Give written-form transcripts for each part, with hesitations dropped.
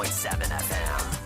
FM.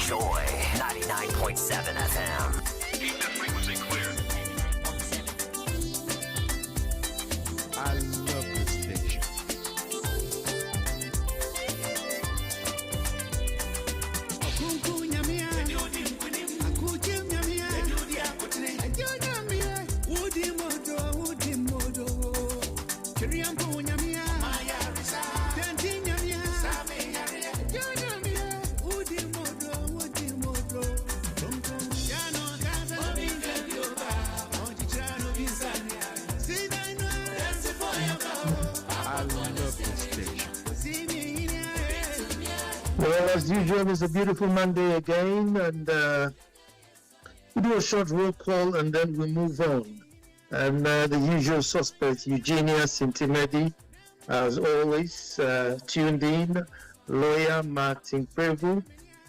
Joy 99.7 FM. Keep that frequency clear. I love this station. Well, as usual, it's a beautiful Monday again, and we do a short roll call and then we move on. And the usual suspects, Eugenia Sintimedi, as always, tuned in, lawyer Martin Prevu,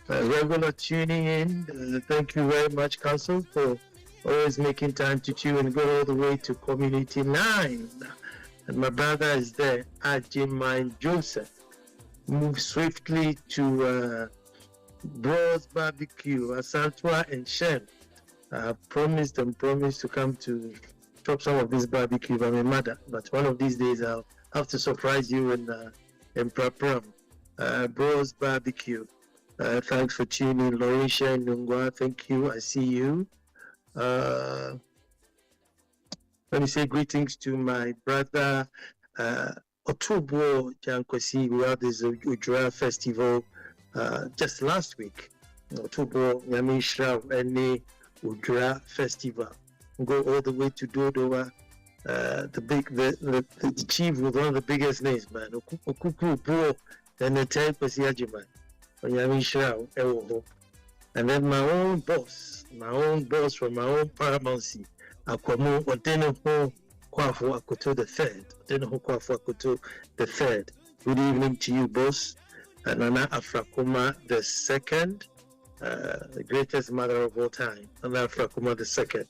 regular tuning in. Thank you very much, Council, for always making time to tune and go all the way to Community 9. And my brother is there, Ajimine Joseph. Move swiftly to Bros Barbecue, Asantwa and Shem. I have promised to come to chop some of this barbecue by my mother, but one of these days I'll have to surprise you in Prapram. Bros Barbecue. Thanks for tuning in. Lorisha Nungwa, thank you. I see you. Let me say greetings to my brother Otubo Jankwesi. We had this Ujura festival just last week. Otubo Yamishra Ene Ujura festival. Go all the way to Dodowa. The chief with one of the biggest names, man. Okuku Bo and the type of Siajiman. Yamishra Ewo. And then my own boss from my own paramountcy. Akwamu Odeneho Kwao Akoto the third. Odeneho Kwao Akoto the third. Good evening to you, boss. Nana Afrakuma the second, the greatest mother of all time. Nana Afrakuma the second.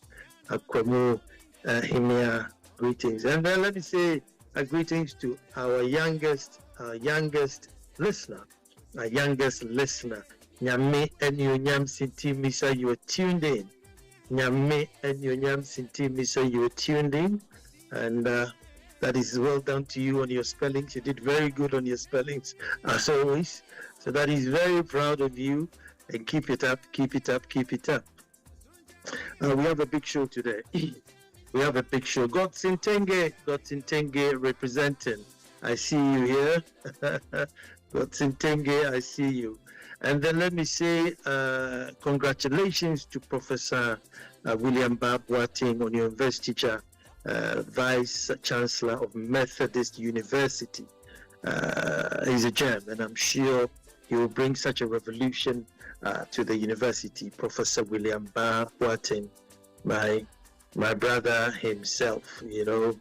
Akwamu Himia, greetings. And then let me say greetings to our youngest listener. Nyame Enyonyam Sinti Misa, you are tuned in. Nyame Enyonyam Sinti Misa, you are tuned in. And that is well done to you on your spellings. You did very good on your spellings, as always. So that is very proud of you. And keep it up, keep it up, keep it up. We have a big show today. We have a big show. Godsintenge representing. I see you here. Godsintenge, I see you. And then let me say congratulations to Professor William Babwating on your investiture, Vice Chancellor of Methodist University. He's a gem, and I'm sure he will bring such a revolution to the university. Professor William Babwating, my brother himself, you know,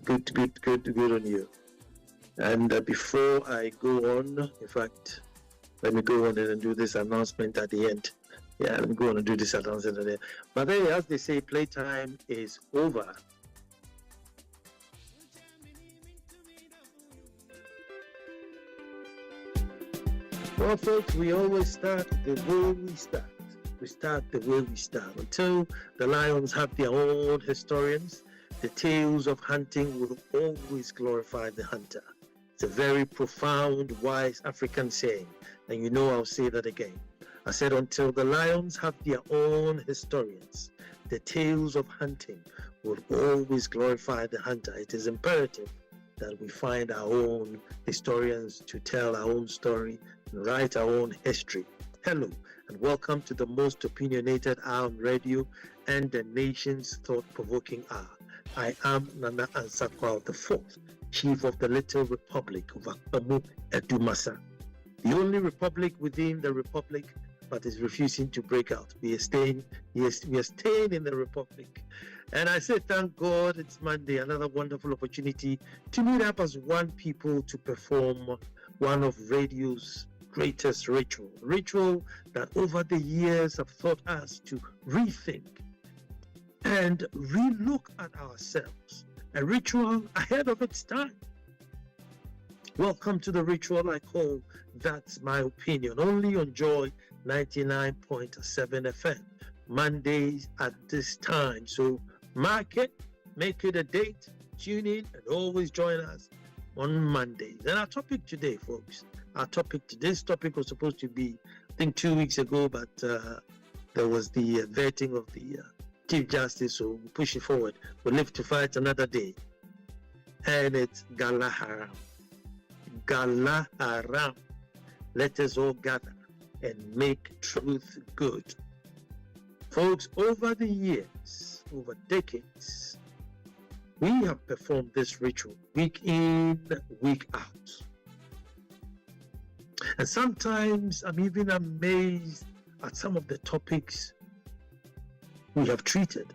good on you. And before I go on, in fact, let me go on and do this announcement at the end. Yeah, let me go on and do this announcement at the end. But then, as they say, playtime is over. Well, folks, we always start the way we start. We start the way we start. Until the lions have their own historians, the tales of hunting will always glorify the hunter. It's a very profound, wise African saying. And you know I'll say that again. I said, until the lions have their own historians, the tales of hunting will always glorify the hunter. It is imperative that we find our own historians to tell our own story and write our own history. Hello, and welcome to the most opinionated hour on radio and the nation's thought-provoking hour. I am Nana Ansah Kwao the Fourth, Chief of the Little Republic of Akpamu Edumasa. The only republic within the republic, but is refusing to break out. We are staying in the republic. And I say, thank God it's Monday, another wonderful opportunity to meet up as one people to perform one of radio's greatest ritual that over the years have taught us to rethink and relook at ourselves. A ritual ahead of its time. Welcome to the ritual I call That's My Opinion, only on Joy 99.7 FM, Mondays at this time. So mark it, make it a date, tune in, and always join us on Mondays. And our topic today, folks, today's topic was supposed to be, I think, 2 weeks ago, but there was the vetting of the Chief Justice, so we'll push it forward. We'll live to fight another day. And it's Galaharam. Galaharam. Let us all gather and make truth good. Folks, over the years, over decades, we have performed this ritual week in, week out. And sometimes I'm even amazed at some of the topics we have treated,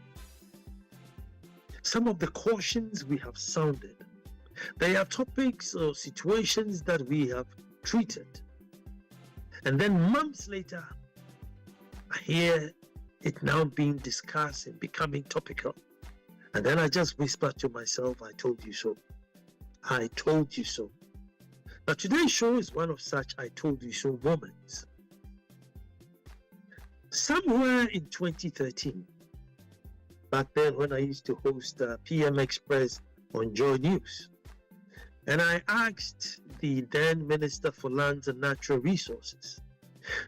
some of the cautions we have sounded. There are topics or situations that we have treated, and then months later, I hear it now being discussed and becoming topical. And then I just whisper to myself, I told you so. I told you so. Now today's show is one of such I told you so moments. Somewhere in 2013, back then when I used to host PM Express on Joy News, and I asked the then Minister for Lands and Natural Resources,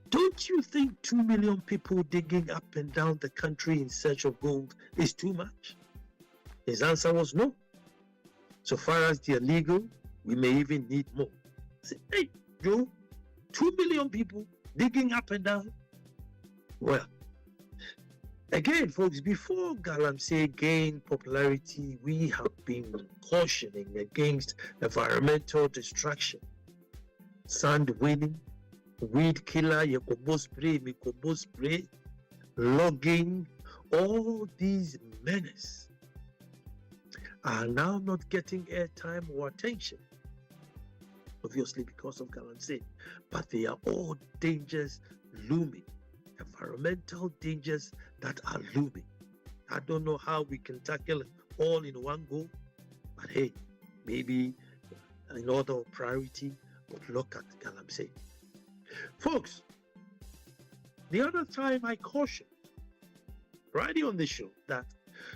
Don't you think 2 million people digging up and down the country in search of gold is too much? His answer was no. So far as they're legal, we may even need more. I said, hey, Joe, 2 million people digging up and down. Well, again, folks, before Galamsey gained popularity, we have been cautioning against environmental destruction, sand winning, weed killer, yakobo spray, mikobo spray, logging. All these menaces are now not getting airtime or attention, obviously because of Galamsey, but they are all dangers looming, environmental dangers that are looming. I don't know how we can tackle it all in one go, but hey, maybe in order of priority, but look at Galamsey. Folks, the other time I cautioned, right on the show, that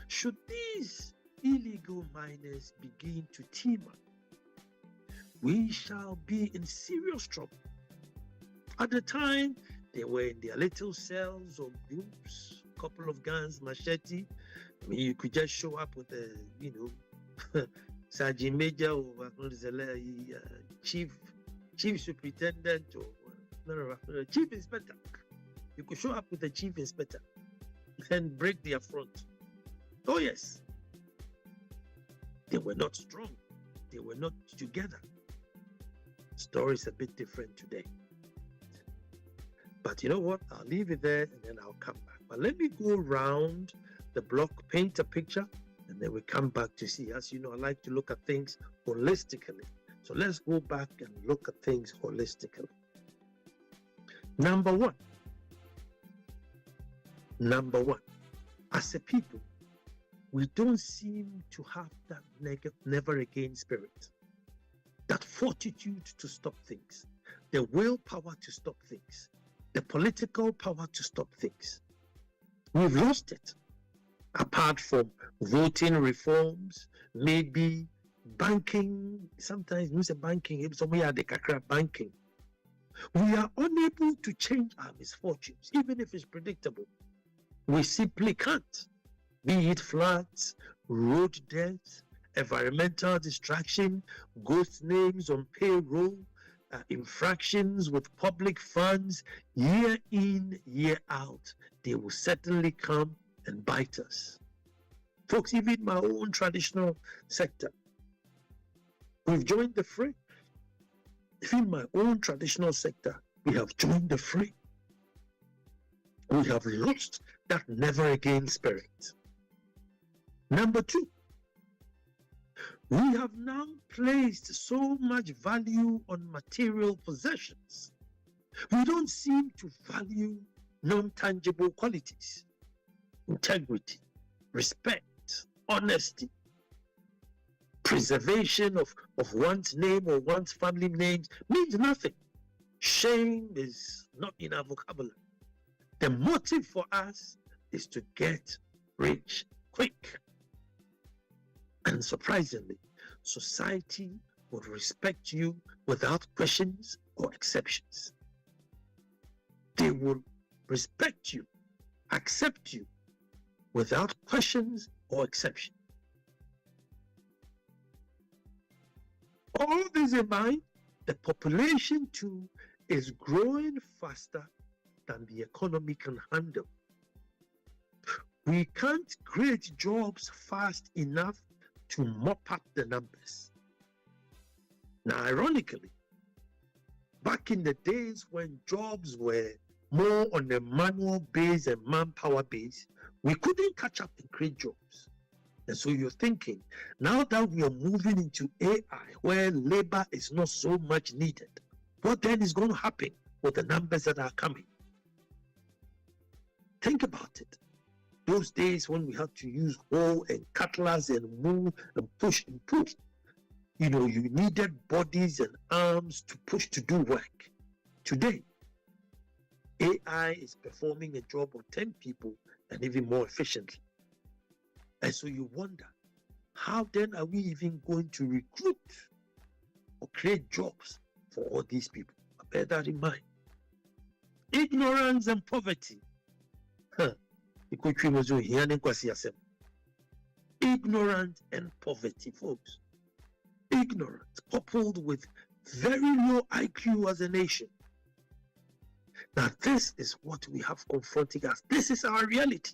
should these illegal miners begin to team up, we shall be in serious trouble. At the time, they were in their little cells or groups, couple of guns, machete. I mean, you could just show up with a, Sergeant Major or Chief Superintendent or Chief Inspector. You could show up with the Chief Inspector and break their front. Oh yes. They were not strong. They were not together. Story is a bit different today. But you know what? I'll leave it there and then I'll come back. But let me go around the block, paint a picture, and then we come back to see. As you know, I like to look at things holistically. So let's go back and look at things holistically. Number one, as a people, we don't seem to have that never again spirit, that fortitude to stop things, the willpower to stop things, the political power to stop things. We've lost it. Apart from voting reforms, maybe banking, sometimes we say banking, somewhere at the kakra banking. We are unable to change our misfortunes, even if it's predictable. We simply can't. Be it floods, road deaths, environmental distraction, ghost names on payroll, infractions with public funds, year in, year out, they will certainly come and bite us. Folks, even my own traditional sector, we've joined the fray. Even my own traditional sector, we have joined the fray. We have lost that never again spirit. Number two, we have now placed so much value on material possessions. We don't seem to value non-tangible qualities. Integrity, respect, honesty, preservation of one's name or one's family names means nothing. Shame is not in our vocabulary. The motive for us is to get rich quick. And surprisingly, society would respect you without questions or exceptions. They will respect you, accept you without questions or exception. All this in mind, the population too is growing faster than the economy can handle. We can't create jobs fast enough to mop up the numbers. Now, ironically, back in the days when jobs were more on a manual base and manpower base, we couldn't catch up and create jobs. And so you're thinking, now that we are moving into AI, where labor is not so much needed, what then is going to happen with the numbers that are coming? Think about it. Those days when we had to use hoe and cutlass and move and push and push, you needed bodies and arms to push to do work. Today, AI is performing a job of 10 people and even more efficiently. And so you wonder, how then are we even going to recruit or create jobs for all these people? Bear that in mind. Ignorance and poverty. Ignorance and poverty, folks. Ignorance coupled with very low IQ as a nation. Now, this is what we have confronting us. This is our reality.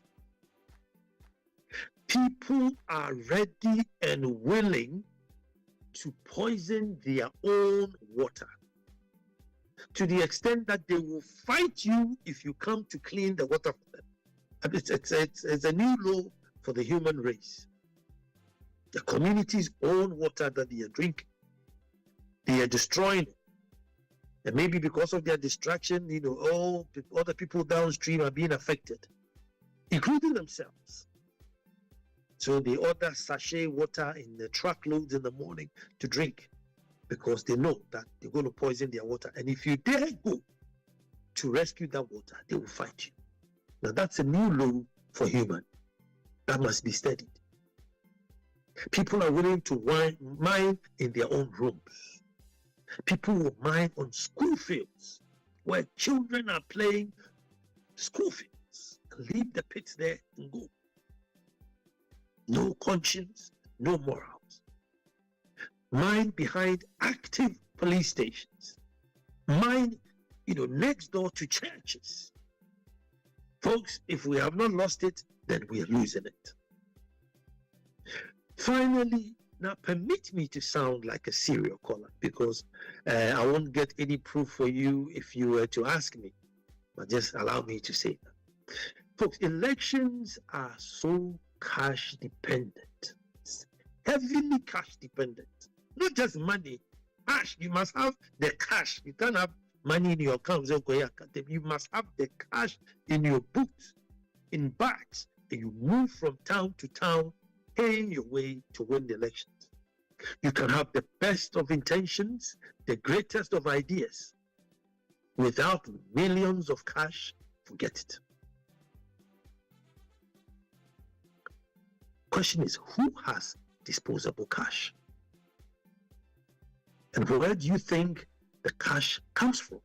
People are ready and willing to poison their own water to the extent that they will fight you if you come to clean the water for them. And it's a new law for the human race. The community's own water that they are drinking, they are destroying it. And maybe because of their distraction, all other people downstream are being affected, including themselves. So they order sachet water in the truckloads in the morning to drink because they know that they're going to poison their water. And if you dare go to rescue that water, they will fight you. Now that's a new law for human. That must be studied. People are willing to mine in their own rooms. People will mine on school fields where children are playing school fields. Leave the pits there and go. No conscience, no morals. Mine behind active police stations. Mine, next door to churches. Folks, if we have not lost it, then we are losing it. Finally, now permit me to sound like a serial caller because I won't get any proof for you if you were to ask me, but just allow me to say that. Folks, elections are so cash dependent, heavily cash dependent. Not just money, cash. You must have the cash. You can't have money in your account. You must have the cash in your boots, in bags, and you move from town to town, paying your way to win the elections. You can have the best of intentions, the greatest of ideas. Without millions of cash, forget it. Question is, who has disposable cash? And where do you think the cash comes from?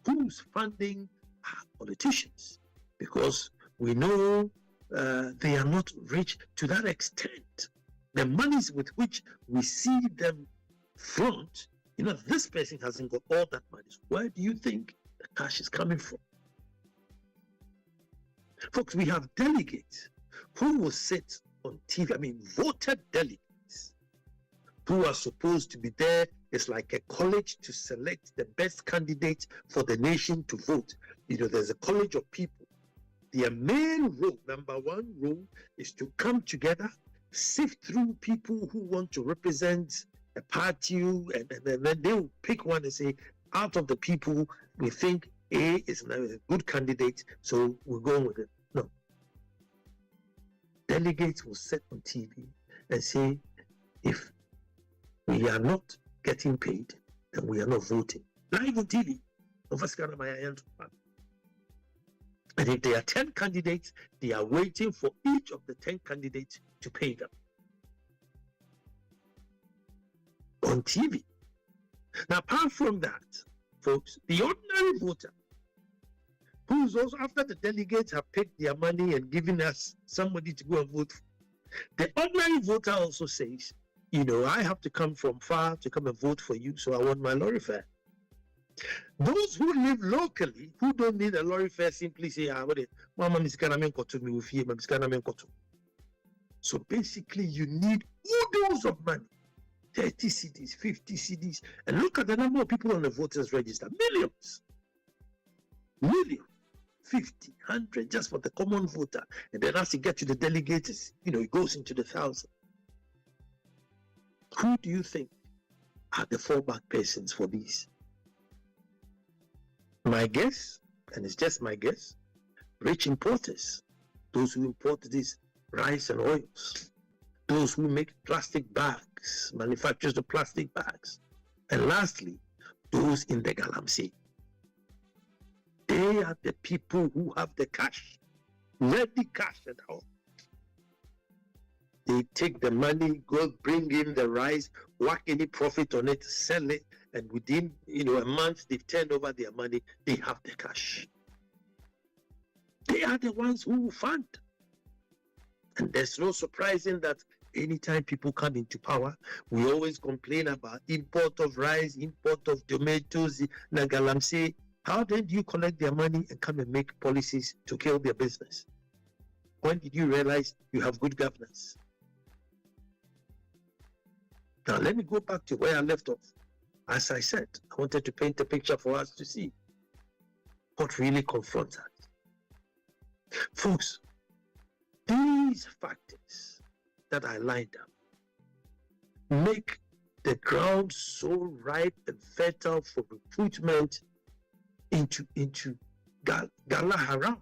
Who's funding our politicians? Because we know they are not rich to that extent. The monies with which we see them front, this person hasn't got all that money. Where do you think the cash is coming from? Folks, we have delegates who will sit on TV, voted delegates who are supposed to be there. It's like a college to select the best candidate for the nation to vote. There's a college of people. Their main role, number one role, is to come together, sift through people who want to represent a party, and then they will pick one and say, out of the people, we think A is a good candidate, so we're going with it. No. Delegates will sit on TV and say, if we are not getting paid, then we are not voting. Live on TV. And if there are 10 candidates, they are waiting for each of the 10 candidates to pay them. On TV. Now, apart from that, folks, the ordinary voter, who's also, after the delegates have picked their money and given us somebody to go and vote for, the ordinary voter also says, I have to come from far to come and vote for you, so I want my lorry fare. Those who live locally, who don't need a lorry fare, simply say, so basically, you need oodles of money, 30 cedis, 50 cedis, and look at the number of people on the voters register, millions, 50, 100, just for the common voter. And then as you get to the delegates, it goes into the thousands. Who do you think are the fallback persons for these? My guess, and it's just my guess, rich importers, those who import this rice and oils, those who make plastic bags, manufacturers of plastic bags, and lastly, those in the Galamsey. They are the people who have the cash, ready cash at home. They take the money, go bring in the rice, whack any profit on it, sell it, and within a month they've turned over their money, they have the cash. They are the ones who fund. And there's no surprising that anytime people come into power, we always complain about import of rice, import of tomatoes, Nagalamse. How then do you collect their money and come and make policies to kill their business? When did you realize you have good governance? Now let me go back to where I left off. As I said, I wanted to paint a picture for us to see what really confronts us. Folks, these factors that I lined up make the ground so ripe and fertile for recruitment into Galaharam.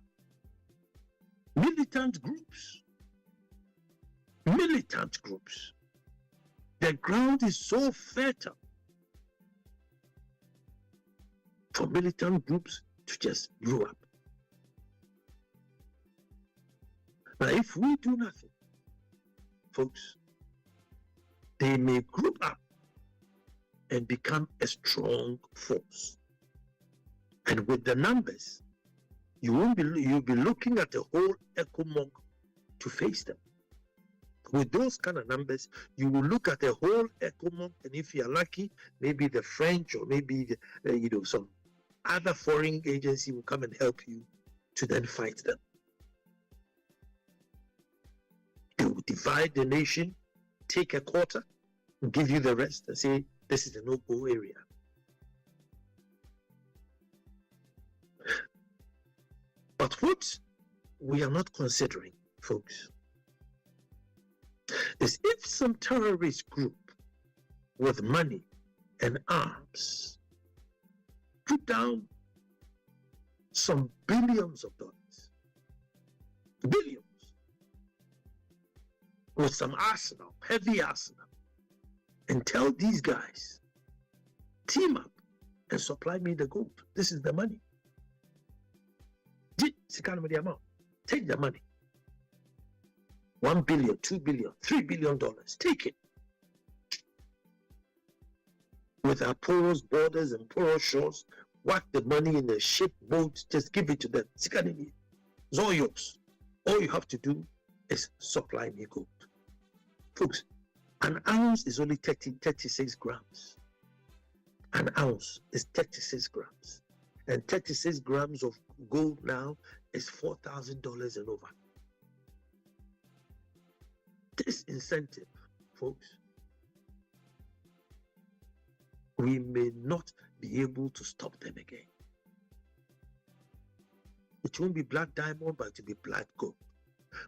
Militant groups. The ground is so fertile for militant groups to just grow up. Now, if we do nothing, folks, they may group up and become a strong force. And with the numbers, you'll be looking at the whole ECOMOG to face them. With those kind of numbers, you will look at the whole ECOMOG, and if you're lucky, maybe the French or maybe some other foreign agency will come and help you to then fight them. They will divide the nation, take a quarter, and give you the rest and say, this is the no-go area. But what we are not considering, folks, is if some terrorist group with money and arms put down some billions of dollars, billions, with some arsenal, heavy arsenal, and tell these guys, team up and supply me the gold. This is the money. Take the money. $1 billion, $2 billion, $3 billion. Take it. With our porous borders and porous shores, whack the money in a ship, boat, just give it to them. It's all yours. All you have to do is supply me gold. Folks, an ounce is only 36 grams. An ounce is 36 grams. And 36 grams of gold now is $4,000 and over. This incentive, folks, we may not be able to stop them again. It won't be black diamond, but it will be black gold.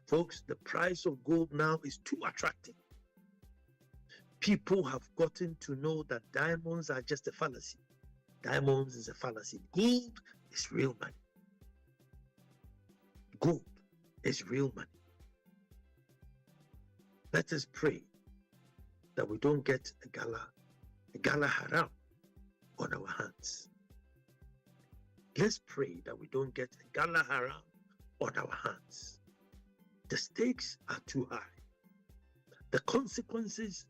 Folks, the price of gold now is too attractive. People have gotten to know that diamonds are just a fallacy. Diamonds is a fallacy. Gold is real money. Gold is real money. Let us pray that we don't get a Galaharam on our hands. Let's pray that we don't get a Galaharam on our hands. The stakes are too high. The consequences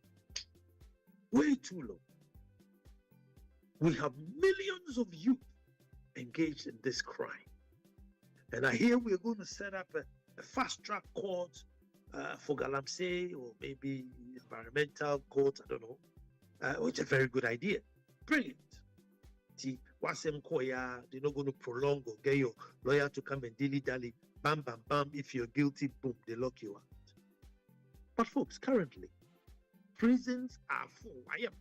way too low. We have millions of youth engaged in this crime. And I hear we're going to set up a fast-track court for Galamsey, or maybe environmental court, I don't know, which is a very good idea. Brilliant. See, Wasem Koya, they're not going to prolong or get your lawyer to come and dilly-dally, bam, bam, bam, if you're guilty, boom, they lock you out. But folks, currently, prisons are full. I am.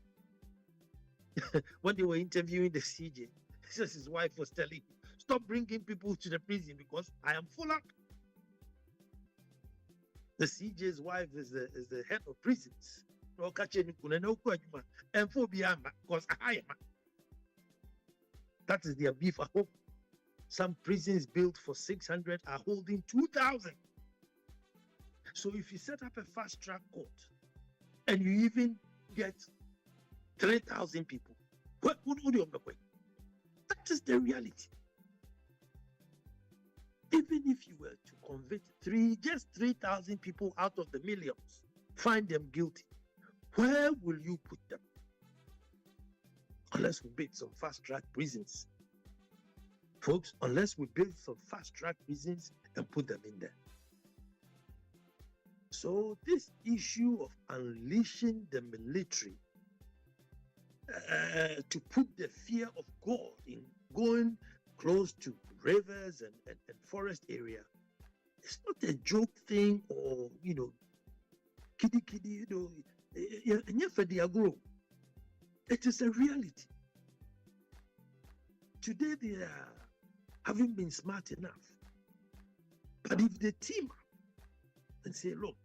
When they were interviewing the CJ, his wife was telling him, stop bringing people to the prison because I am full up. The CJ's wife is the head of prisons. That is their beef at home. Some prisons built for 600 are holding 2,000. So if you set up a fast-track court and you even get 3,000 people, what would you do? That is the reality. Even if you were to convict just 3,000 people out of the millions, find them guilty, where will you put them? Unless we build some fast-track prisons. Folks, unless we build some fast-track prisons and put them in there. So this issue of unleashing the military to put the fear of God in going close to rivers and forest area, it's not a joke thing or, kiddie, it is a reality. Today they haven't been smart enough. But if they team up and say, look,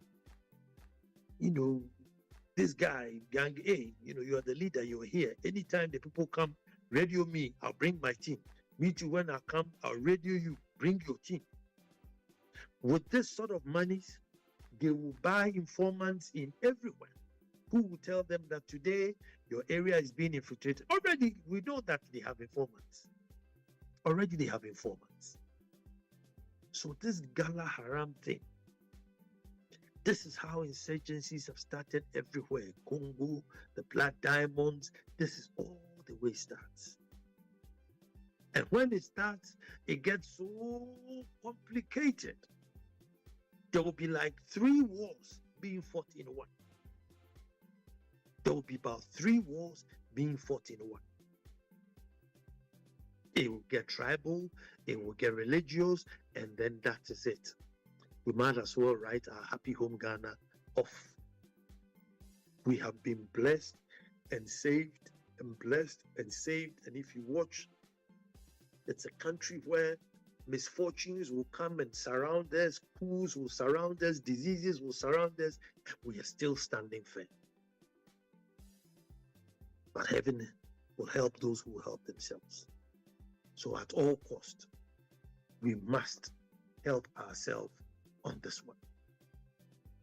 this guy, gang A, you are the leader, you're here. Anytime the people come, radio me, I'll bring my team. Me too, when I come, I'll radio you, bring your team. With this sort of monies, they will buy informants in everywhere who will tell them that today your area is being infiltrated. Already, we know that they have informants. Already they have informants. So this Galaharam thing, this is how insurgencies have started everywhere. Congo, the Black Diamonds, this is all the way it starts. And when it starts, it gets so complicated. There will be like 3 wars being fought in one. There will be about 3 wars being fought in one. It will get tribal, it will get religious, and then that is it. We might as well write our happy home Ghana off. We have been blessed and saved and blessed and saved. And if you watch, it's a country where misfortunes will come and surround us, coups will surround us, diseases will surround us. We are still standing firm. But heaven will help those who help themselves. So at all cost, we must help ourselves on this one.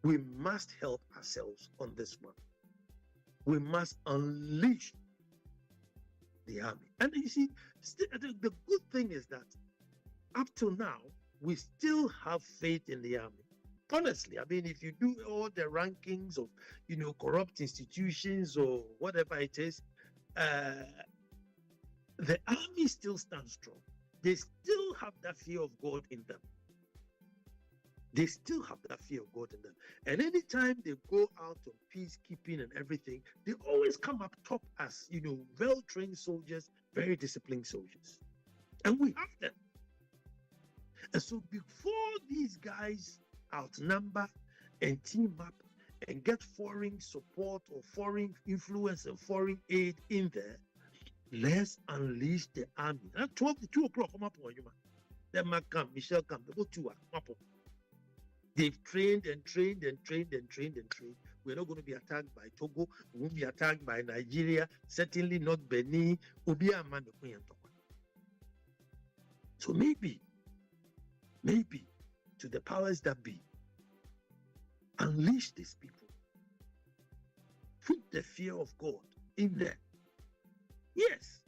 We must help ourselves on this one. We must unleash the army. And you see, the good thing is that up till now, we still have faith in the army. Honestly, I mean, if you do all the rankings of, corrupt institutions or whatever it is, the army still stands strong. They still have that fear of God in them. They still have that fear of God in them. And anytime they go out on peacekeeping and everything, they always come up top as, well-trained soldiers, very disciplined soldiers. And we have them. And so before these guys outnumber and team up and get foreign support or foreign influence and foreign aid in there, let's unleash the army. At 2 o'clock, come up on you, man. Then Mark come, Michelle come, they go 2 come up. They've trained and trained and trained and trained and trained. We're not going to be attacked by Togo. We won't be attacked by Nigeria. Certainly not Benin. So maybe to the powers that be, unleash these people. Put the fear of God in there. Yes.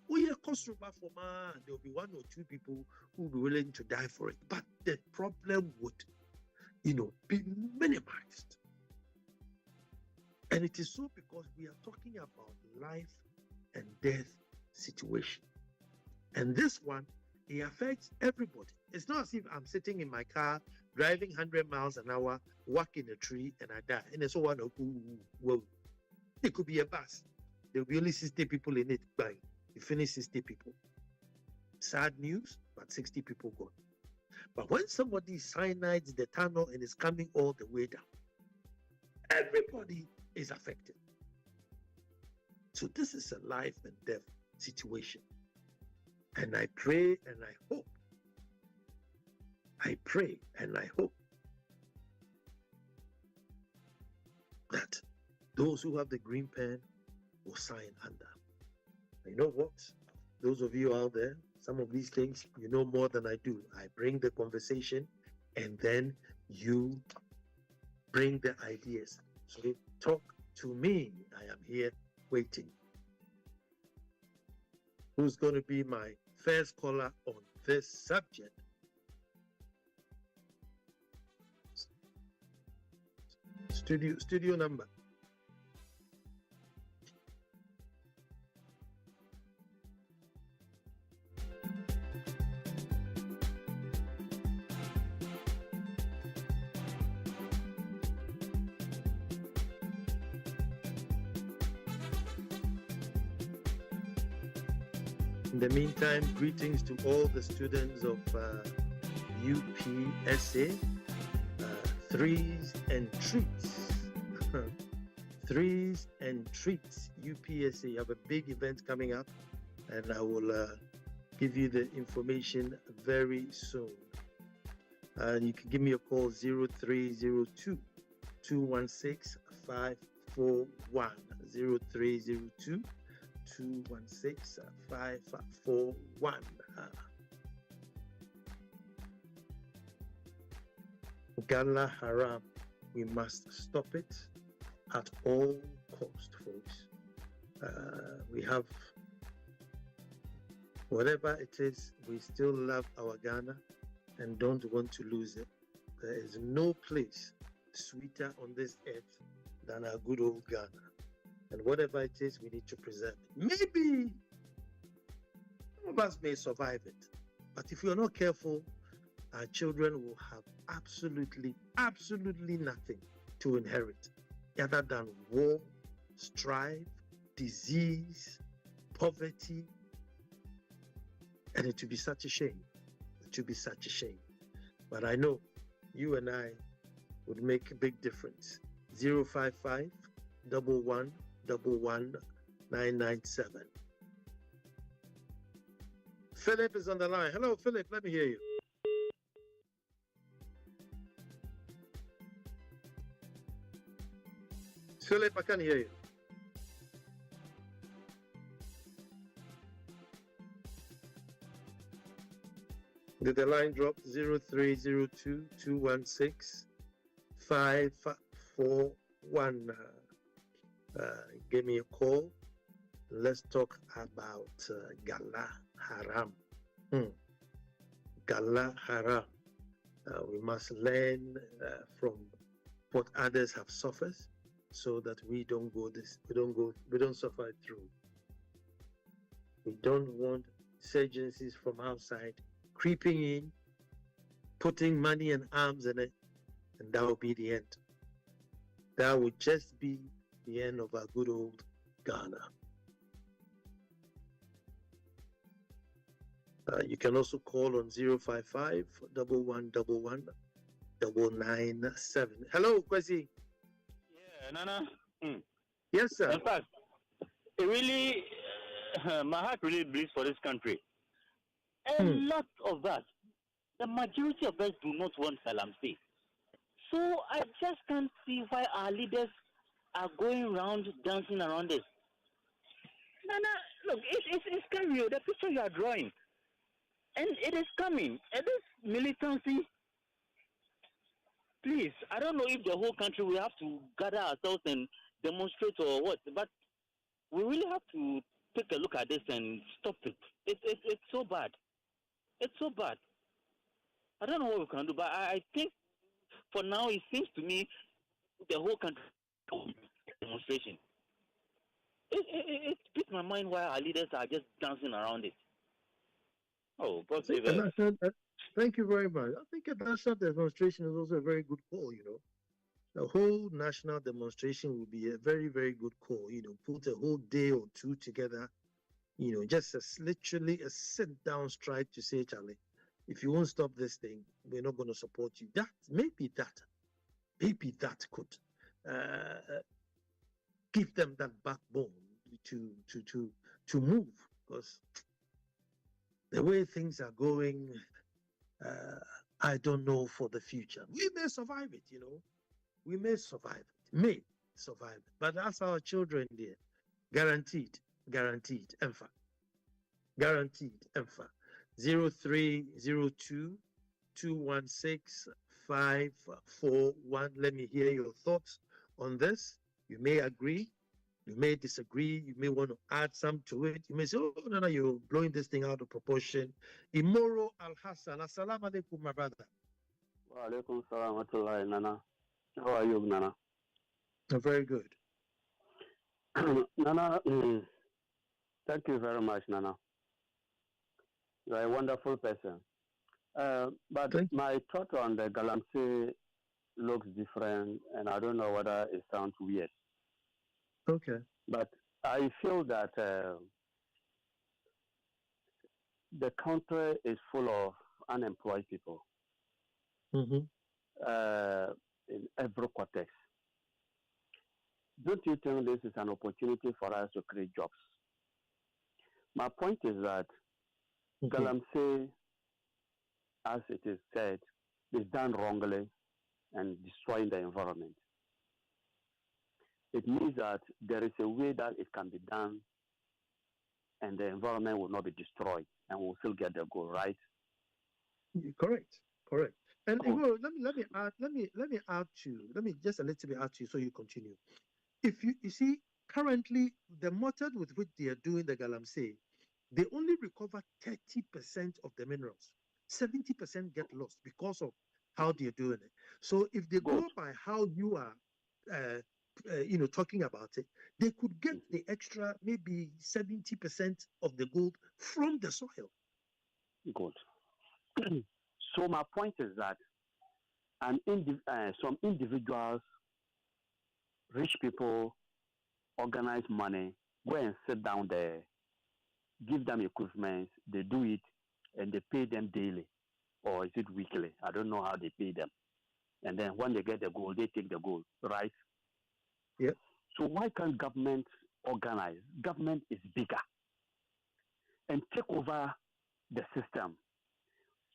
We are Kosovo for man. There will be 1 or 2 people who will be willing to die for it. But the problem would, be minimized. And it is so because we are talking about life and death situation. And this one, it affects everybody. It's not as if I'm sitting in my car, driving 100 miles an hour, walking a tree, and I die. And it's all one, whoa. It could be a bus. There will be only 60 people in it. Bang. You finish 60 people. Sad news, but 60 people gone. But when somebody cyanides the tunnel and is coming all the way down, everybody is affected. So this is a life and death situation. And I pray and I hope. I pray and I hope that those who have the green pen will sign under. You know what? Those of you out there, some of these things, you know more than I do. I bring the conversation and then you bring the ideas. So talk to me. I am here waiting. Who's going to be my first caller on this subject? Studio number. In the meantime, greetings to all the students of UPSA, Threes and Treats. Threes and Treats, UPSA. You have a big event coming up, and I will give you the information very soon. And you can give me a call 0302 216 541. 0302 216 541. Galaharam, we must stop it at all cost, folks. We have whatever it is, we still love our Ghana and don't want to lose it. There is no place sweeter on this earth than our good old Ghana. And whatever it is, we need to preserve it. Maybe some of us may survive it, but if we are not careful, our children will have absolutely nothing to inherit other than war, strife, disease, poverty. And it would be such a shame. It would be such a shame. But I know you and I would make a big difference. 055 11 11 997. Philip is on the line. Hello, Philip. Let me hear you. Philip, I can't hear you. Did the line drop? 0302 216 541. Give me a call. Let's talk about Galaharam. Galaharam. We must learn from what others have suffered, so that we don't suffer it through. We don't want insurgencies from outside creeping in, putting money and arms in it, and that will be the end. That would just be the end of our good old Ghana. You can also call on 055 1111 997. Hello, Kwesi. Yeah, Nana. Yes, sir. In fact, it really, my heart really bleeds for this country. A lot of us, the majority of us do not want Salamsi. So I just can't see why our leaders are going around dancing around this. Nana, look, it's scary, the picture you are drawing. And it is coming. And this militancy, please, I don't know if the whole country will have to gather ourselves and demonstrate or what, but we really have to take a look at this and stop it. It's so bad. It's so bad. I don't know what we can do, but I think for now it seems to me the whole country demonstration. It beats my mind why our leaders are just dancing around it. Oh, God save us. Thank you very much. I think a national demonstration is also a very good call, you know. The whole national demonstration would be a very, very good call, you know, put a whole day or two together, you know, just literally a sit-down strike to say, Charlie, if you won't stop this thing, we're not going to support you. Maybe that could give them that backbone to move, because the way things are going, I don't know for the future. We may survive it, you know. We may survive it. But that's our children there. Guaranteed. Empha. Guaranteed. Empha. 0302 216 541. Let me hear your thoughts on this. You may agree. You may disagree. You may want to add some to it. You may say, oh, no, you're blowing this thing out of proportion. Imoro Al-Hassan. Assalamu alaikum, my brother. Wa alaikum salam wa rahmatullahi, Nana. How are you, Nana? Very good. Nana, thank you very much, Nana. You are a wonderful person. But my thought on the Galamsey looks different, and I don't know whether it sounds weird. Okay. But I feel that the country is full of unemployed people Mm-hmm. in every quarter. Don't you think this is an opportunity for us to create jobs? My point is that Mm-hmm. Galamsey, as it is said, is done wrongly and destroying the environment. It means that there is a way that it can be done and the environment will not be destroyed and we'll still get the goal, right? Correct. Correct. And Cool. Igor, let me add let me just a little bit add to you so you continue. If you see currently the method with which they are doing the galamsey, they only recover 30% of the minerals. 70% get lost because of how they're doing it. So if they Good. go by how you are, uh, talking about it, they could get the extra maybe 70% of the gold from the soil. Good. So my point is that some individuals, rich people, organize money, go and sit down there, give them equipment, they do it, and they pay them daily, or is it weekly? I don't know how they pay them. And then when they get the gold, they take the gold, right? Yeah. So why can't government organize? Government is bigger and take over the system,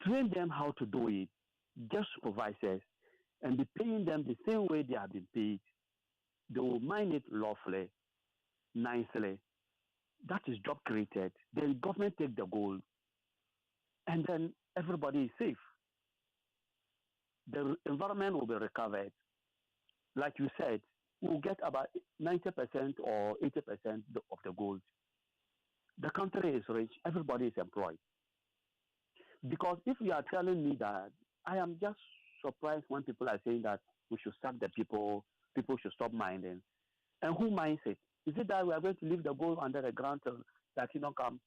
train them how to do it, just supervisors, and be paying them the same way they have been paid. They will mine it lawfully, nicely. That is job created. Then government take the gold, and then everybody is safe. The environment will be recovered. Like you said, we'll get about 90% or 80% of the gold. The country is rich. Everybody is employed. Because if you are telling me that, I am just surprised when people are saying that we should sack the people should stop mining. And who mines it? Is it that we are going to leave the gold under the ground till that you don't come,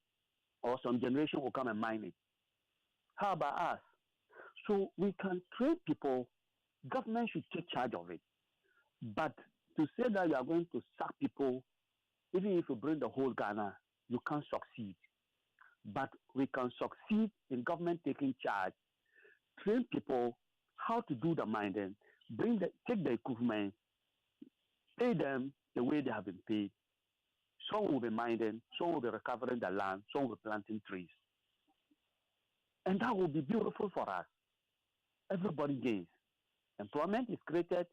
or some generation will come and mine it? How about us? So we can train people. Government should take charge of it. But to say that you are going to sack people, even if you bring the whole Ghana, you can't succeed. But we can succeed in government taking charge, train people how to do the mining, take the equipment, pay them the way they have been paid. Some will be mining, some will be recovering the land, some will be planting trees. And that will be beautiful for us. Everybody gains. Employment is created,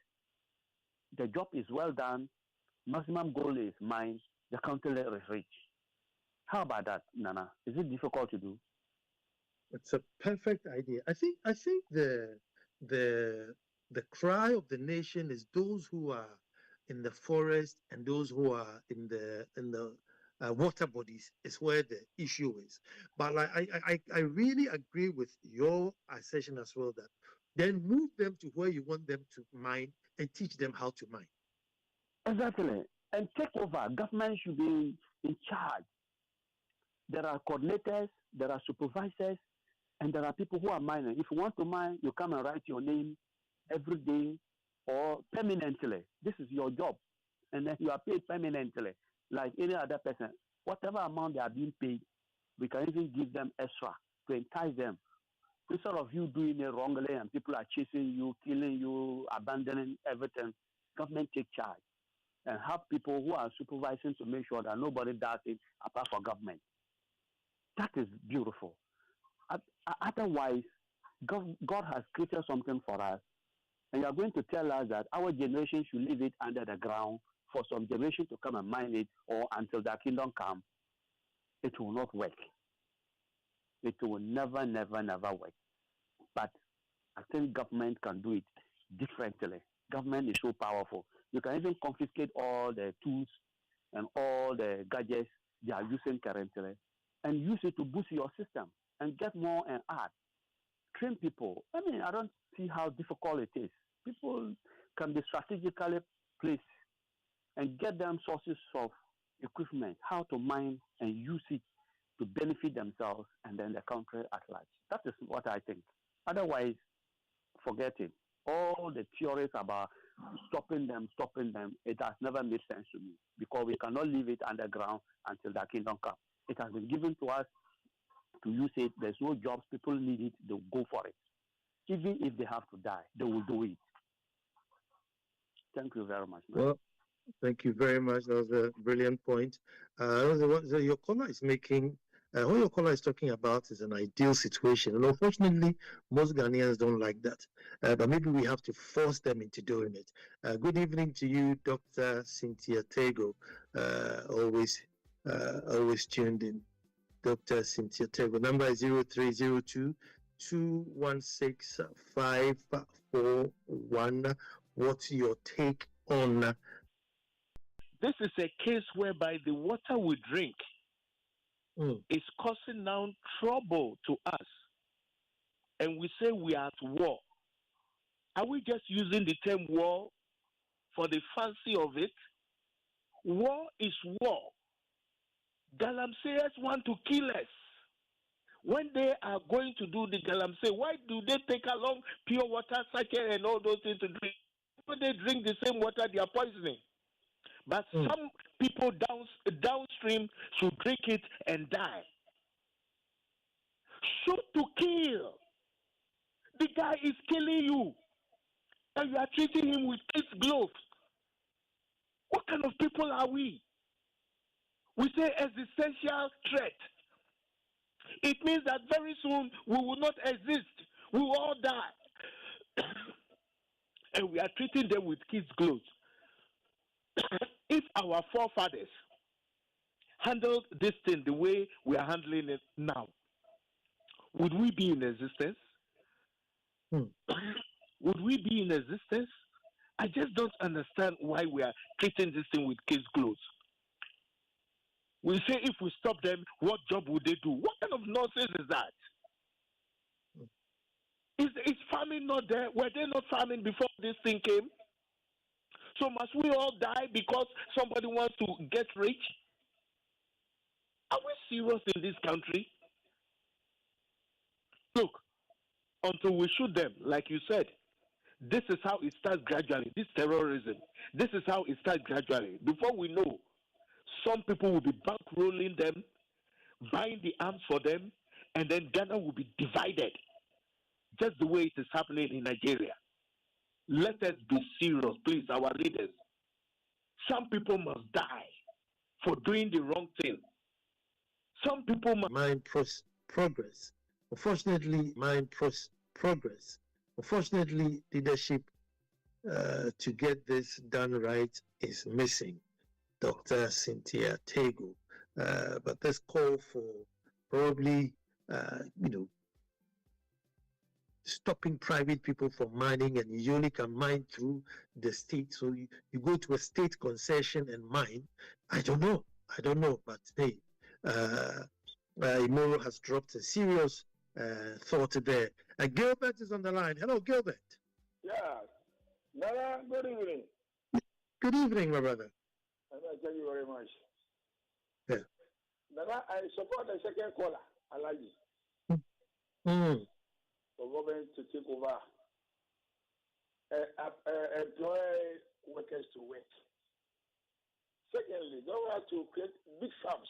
the job is well done, maximum goal is mined, the country is rich. How about that, Nana? Is it difficult to do? It's a perfect idea. I think the cry of the nation is those who are in the forest and those who are in the water bodies is where the issue is. But like I really agree with your assertion as well that then move them to where you want them to mine and teach them how to mine. Exactly. And take over. Government should be in charge. There are coordinators, there are supervisors, and there are people who are mining. If you want to mine, you come and write your name every day or permanently. This is your job. And then you are paid permanently, like any other person. Whatever amount they are being paid, we can even give them extra to entice them. Instead of you doing it wrongly and people are chasing you, killing you, abandoning everything, government take charge and have people who are supervising to make sure that nobody does it apart from government. That is beautiful. Otherwise, God has created something for us, and you are going to tell us that our generation should leave it under the ground for some generation to come and mine it, or until the kingdom come. It will not work. It will never, never, never work. But I think government can do it differently. Government is so powerful. You can even confiscate all the tools and all the gadgets they are using currently and use it to boost your system and get more and add. Train people. I mean, I don't see how difficult it is. People can be strategically placed and get them sources of equipment, how to mine and use it to benefit themselves and then the country at large. That is what I think. Otherwise, forget it. All the theories about stopping them, it has never made sense to me because we cannot leave it underground until the kingdom comes. It has been given to us to use it. There's no jobs. People need it. They'll go for it. Even if they have to die, they will do it. Thank you very much, man. Well, thank you very much. That was a brilliant point. Your caller is making, what your caller is talking about is an ideal situation. And unfortunately, most Ghanaians don't like that. But maybe we have to force them into doing it. Good evening to you, Dr. Cynthia Tego. Always tuned in. Dr. Cynthia Tego. Number is 0302-216-541. What's your take on? This is a case whereby the water we drink is causing now trouble to us. And we say we are at war. Are we just using the term war for the fancy of it? War is war. Galamseyers want to kill us. When they are going to do the galamsey, why do they take along pure water, sachet, and all those things to drink? When they drink the same water, they are poisoning. But some people downstream should drink it and die. Shoot to kill. The guy is killing you, and you are treating him with kids' gloves. What kind of people are we? We say existential threat. It means that very soon we will not exist. We will all die. And we are treating them with kids' gloves. If our forefathers handled this thing the way we are handling it now, would we be in existence? Would we be in existence? I just don't understand why we are treating this thing with kids' gloves. We say if we stop them, what job would they do? What kind of nonsense is that? Is farming not there? Were they not farming before this thing came? So must we all die because somebody wants to get rich? Are we serious in this country? Look, until we shoot them, like you said, this is how it starts gradually. This terrorism, this is how it starts gradually. Before we know, some people will be bankrolling them, buying the arms for them, and then Ghana will be divided, just the way it is happening in Nigeria. Let us be serious, please, our leaders. Some people must die for doing the wrong thing. Some people must progress. Unfortunately, progress. Unfortunately, leadership to get this done right is missing. Dr. Cynthia Tego. But this call for probably, stopping private people from mining, and you only can mine through the state. So you go to a state concession and mine. I don't know. But hey, Imoro has dropped a serious thought there. Gilbert is on the line. Hello, Gilbert. Yeah. Nana, good evening. Good evening, my brother. Thank you very much. Yeah. Nana, I support the second caller, Alaji. For government to take over, employ workers to work. Secondly, don't have to create big farms